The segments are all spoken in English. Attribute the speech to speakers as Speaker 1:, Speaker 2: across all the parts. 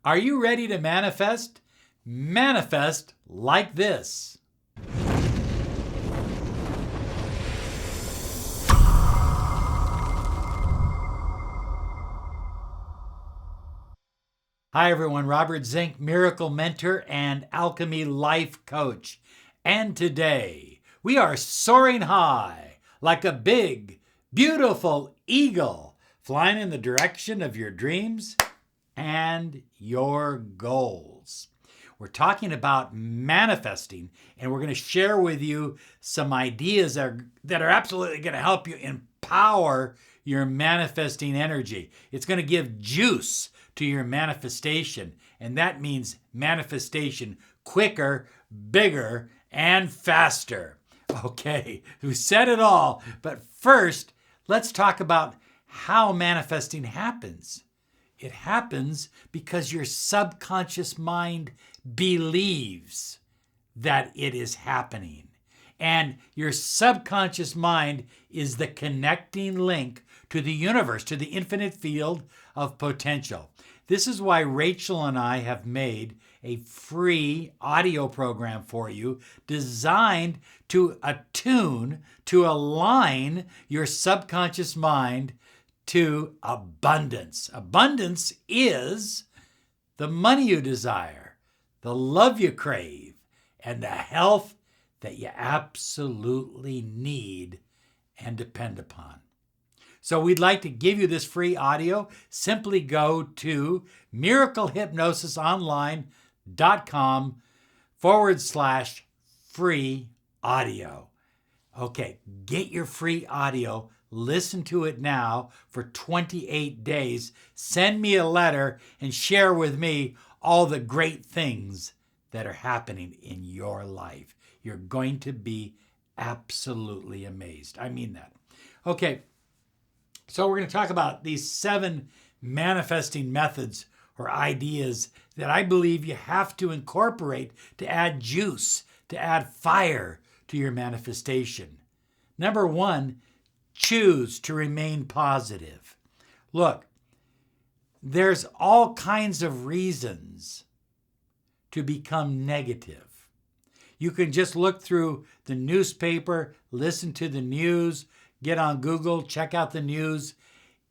Speaker 1: Are you ready to manifest? Manifest like this. Hi everyone, Robert Zink, Miracle Mentor and Alchemy Life Coach. And today we are soaring high like a big, beautiful eagle flying in the direction of your dreams and your goals. We're talking about manifesting, and we're going to share with you some ideas that are absolutely going to help you empower your manifesting energy. It's going to give juice to your manifestation, and that means manifestation quicker, bigger, and faster. Okay, we said it all, but first, let's talk about how manifesting happens. It happens because your subconscious mind believes that it is happening. And your subconscious mind is the connecting link to the universe, to the infinite field of potential. This is why Rachel and I have made a free audio program for you designed to attune, to align your subconscious mind to abundance. Abundance is the money you desire, the love you crave, and the health that you absolutely need and depend upon. So we'd like to give you this free audio. Simply go to MiracleHypnosisOnline.com/free audio. Okay, get your free audio. Listen to it now for 28 days. Send me a letter and share with me all the great things that are happening in your life. You're going to be absolutely amazed. I mean that. Okay, so we're going to talk about these 7 manifesting methods or ideas that I believe you have to incorporate to add juice, to add fire to your manifestation. Number 1, choose to remain positive. Look, there's all kinds of reasons to become negative. You can just look through the newspaper, listen to the news, get on Google, check out the news.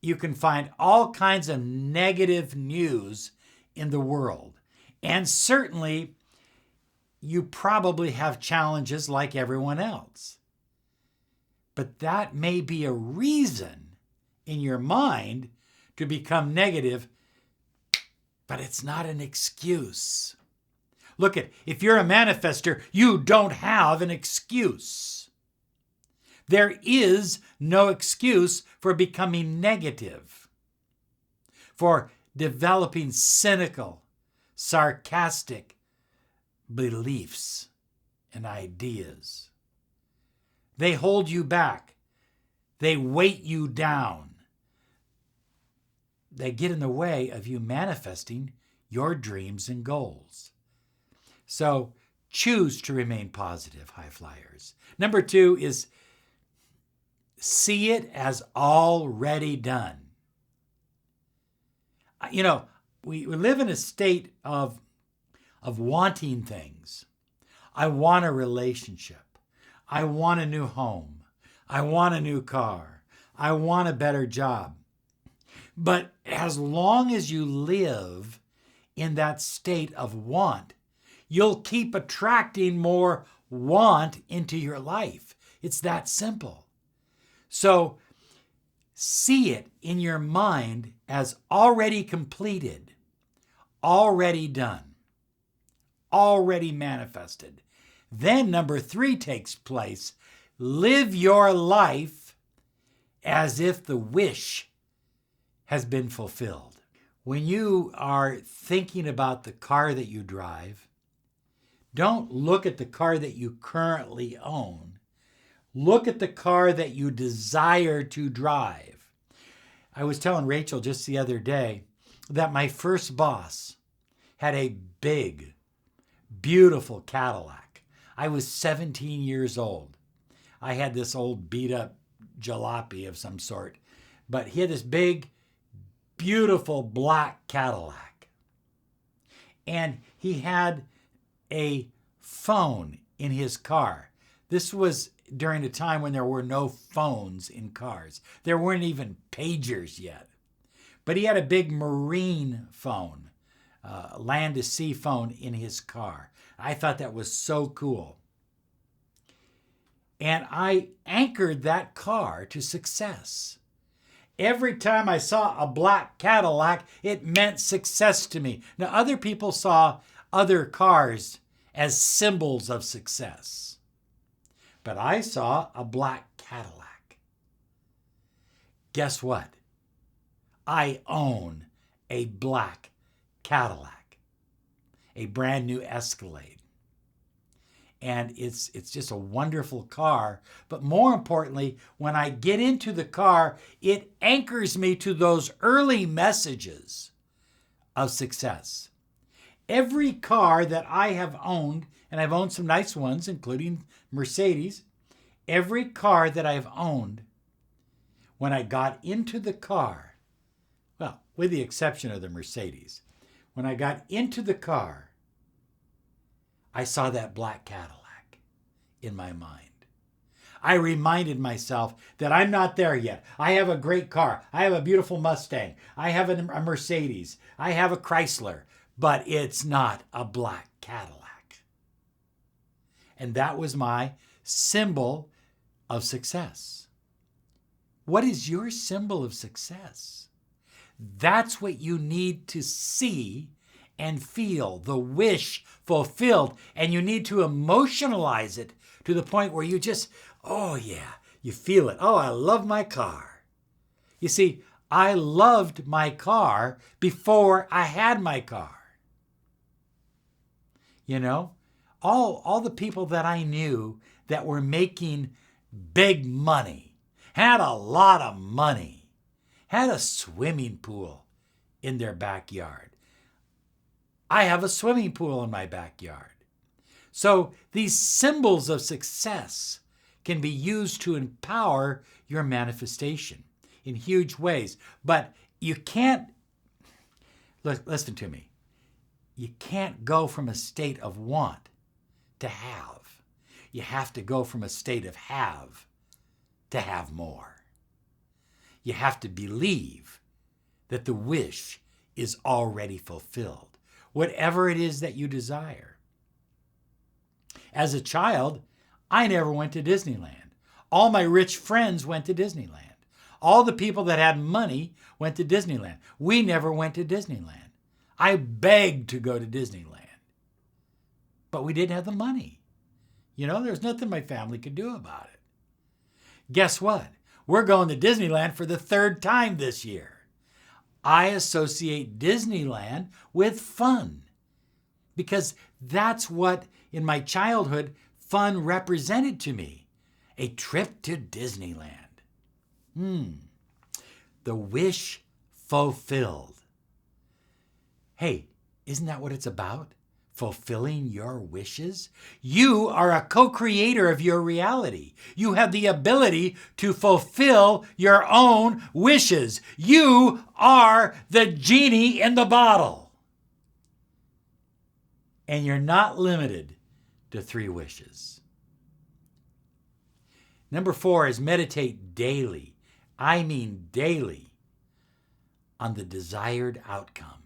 Speaker 1: You can find all kinds of negative news in the world. And certainly, you probably have challenges like everyone else. But that may be a reason in your mind to become negative, but it's not an excuse. Look, if you're a manifester, you don't have an excuse. There is no excuse for becoming negative, for developing cynical, sarcastic beliefs and ideas. They hold you back. They weight you down. They get in the way of you manifesting your dreams and goals. So choose to remain positive, high flyers. Number 2 is see it as already done. You know, we live in a state of wanting things. I want a relationship. I want a new home. I want a new car. I want a better job. But as long as you live in that state of want, you'll keep attracting more want into your life. It's that simple. So see it in your mind as already completed, already done, already manifested. Then number 3 takes place. Live your life as if the wish has been fulfilled. When you are thinking about the car that you drive, don't look at the car that you currently own. Look at the car that you desire to drive. I was telling Rachel just the other day that my first boss had a big, beautiful Cadillac. I was 17 years old. I had this old beat up jalopy of some sort, but he had this big, beautiful black Cadillac. and he had a phone in his car. This was during a time when there were no phones in cars. There weren't even pagers yet. But he had a big marine phone, land to sea phone in his car. I thought that was so cool. And I anchored that car to success. Every time I saw a black Cadillac, it meant success to me. Now, other people saw other cars as symbols of success. But I saw a black Cadillac. Guess what? I own a black Cadillac, a brand new Escalade. And it's just a wonderful car. But more importantly, when I get into the car, it anchors me to those early messages of success. Every car that I have owned, and I've owned some nice ones, including Mercedes, every car that I've owned, when I got into the car, well, with the exception of the Mercedes, when I got into the car, I saw that black Cadillac in my mind. I reminded myself that I'm not there yet. I have a great car. I have a beautiful Mustang. I have a Mercedes. I have a Chrysler, but it's not a black Cadillac. And that was my symbol of success. What is your symbol of success? That's what you need to see and feel, the wish fulfilled. And you need to emotionalize it to the point where you just, oh yeah, you feel it. Oh, I love my car. You see, I loved my car before I had my car. You know, all the people that I knew that were making big money, had a lot of money, had a swimming pool in their backyard. I have a swimming pool in my backyard. So these symbols of success can be used to empower your manifestation in huge ways. But you can't, listen to me, you can't go from a state of want to have. You have to go from a state of have to have more. You have to believe that the wish is already fulfilled, whatever it is that you desire. As a child, I never went to Disneyland. All my rich friends went to Disneyland. All the people that had money went to Disneyland. We never went to Disneyland. I begged to go to Disneyland, but we didn't have the money. You know, there's nothing my family could do about it. Guess what? We're going to Disneyland for the third time this year. I associate Disneyland with fun because that's what, in my childhood, fun represented to me. A trip to Disneyland. The wish fulfilled. Hey, isn't that what it's about? Fulfilling your wishes? You are a co-creator of your reality. You have the ability to fulfill your own wishes. You are the genie in the bottle. And you're not limited to 3 wishes. Number 4 is meditate daily. I mean daily on the desired outcome.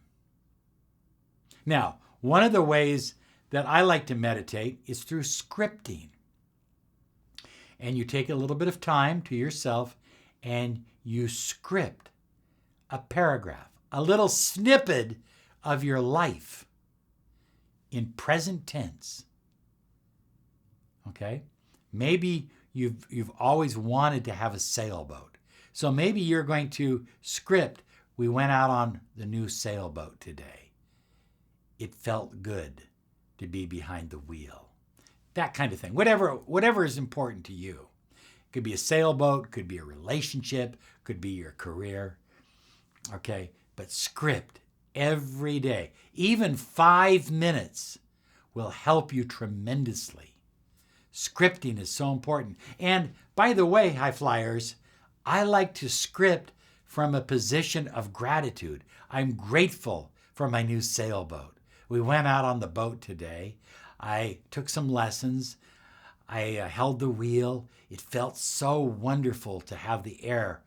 Speaker 1: Now, one of the ways that I like to meditate is through scripting. And you take a little bit of time to yourself and you script a paragraph, a little snippet of your life in present tense. Okay? Maybe you've always wanted to have a sailboat. So maybe you're going to script, we went out on the new sailboat today. It felt good to be behind the wheel. That kind of thing. Whatever is important to you. It could be a sailboat, could be a relationship, could be your career. Okay? But script every day. Even 5 minutes will help you tremendously. Scripting is so important. And by the way, high flyers, I like to script from a position of gratitude. I'm grateful for my new sailboat. We went out on the boat today. I took some lessons. I held the wheel. It felt so wonderful to have the air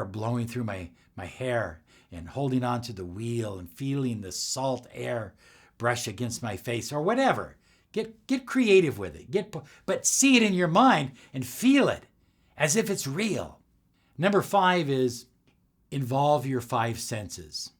Speaker 1: blowing through my hair and holding onto the wheel and feeling the salt air brush against my face or whatever. Get creative with it. But see it in your mind and feel it as if it's real. Number 5 is involve your 5 senses.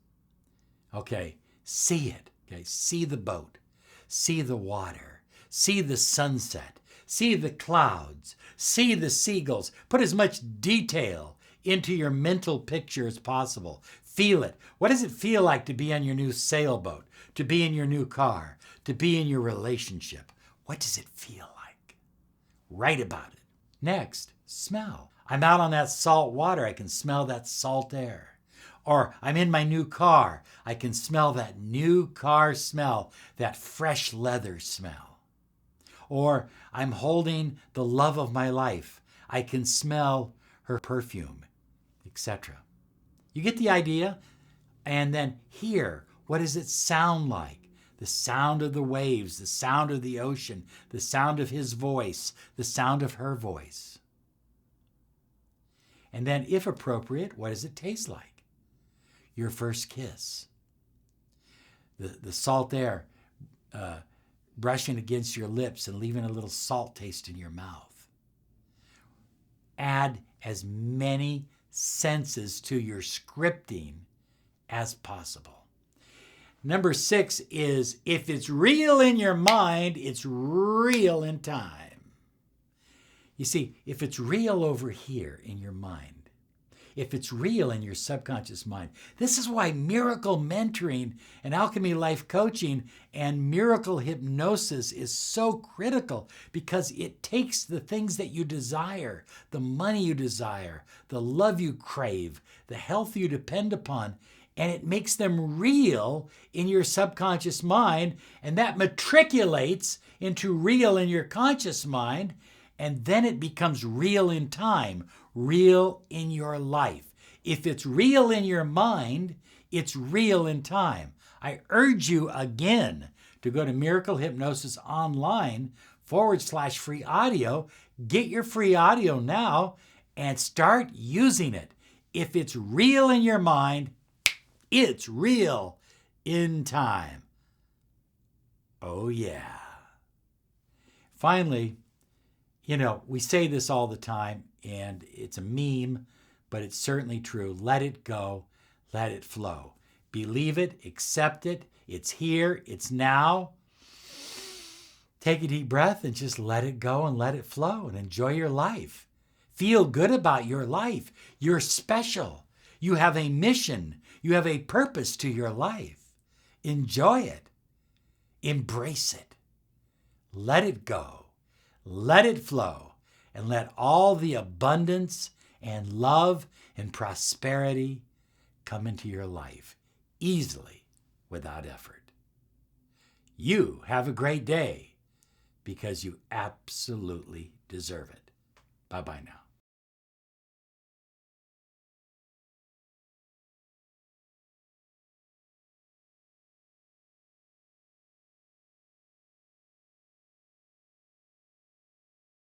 Speaker 1: Okay, see it. Okay, see the boat, see the water, see the sunset, see the clouds, see the seagulls. Put as much detail into your mental picture as possible. Feel it. What does it feel like to be on your new sailboat, to be in your new car, to be in your relationship? What does it feel like? Write about it. Next, smell. I'm out on that salt water. I can smell that salt air. Or I'm in my new car. I can smell that new car smell, that fresh leather smell. Or I'm holding the love of my life. I can smell her perfume, etc. You get the idea? And then hear, what does it sound like? The sound of the waves, the sound of the ocean, the sound of his voice, the sound of her voice. And then, if appropriate, what does it taste like? Your first kiss. The salt air brushing against your lips and leaving a little salt taste in your mouth. Add as many senses to your scripting as possible. Number 6 is, if it's real in your mind, it's real in time. You see, if it's real over here in your mind, if it's real in your subconscious mind, this is why miracle mentoring and alchemy life coaching and miracle hypnosis is so critical, because it takes the things that you desire, the money you desire, the love you crave, the health you depend upon, and it makes them real in your subconscious mind, and that matriculates into real in your conscious mind, and then it becomes real in time, real in your life. If it's real in your mind, it's real in time. I urge you again to go to MiracleHypnosisOnline.com/free audio. Get your free audio now and start using it. If it's real in your mind, it's real in time. Oh yeah. Finally, we say this all the time, and it's a meme, but it's certainly true. Let it go. Let it flow. Believe it. Accept it. It's here. It's now. Take a deep breath and just let it go and let it flow and enjoy your life. Feel good about your life. You're special. You have a mission. You have a purpose to your life. Enjoy it. Embrace it. Let it go. Let it flow, and let all the abundance and love and prosperity come into your life easily, without effort. You have a great day, because you absolutely deserve it. Bye-bye now.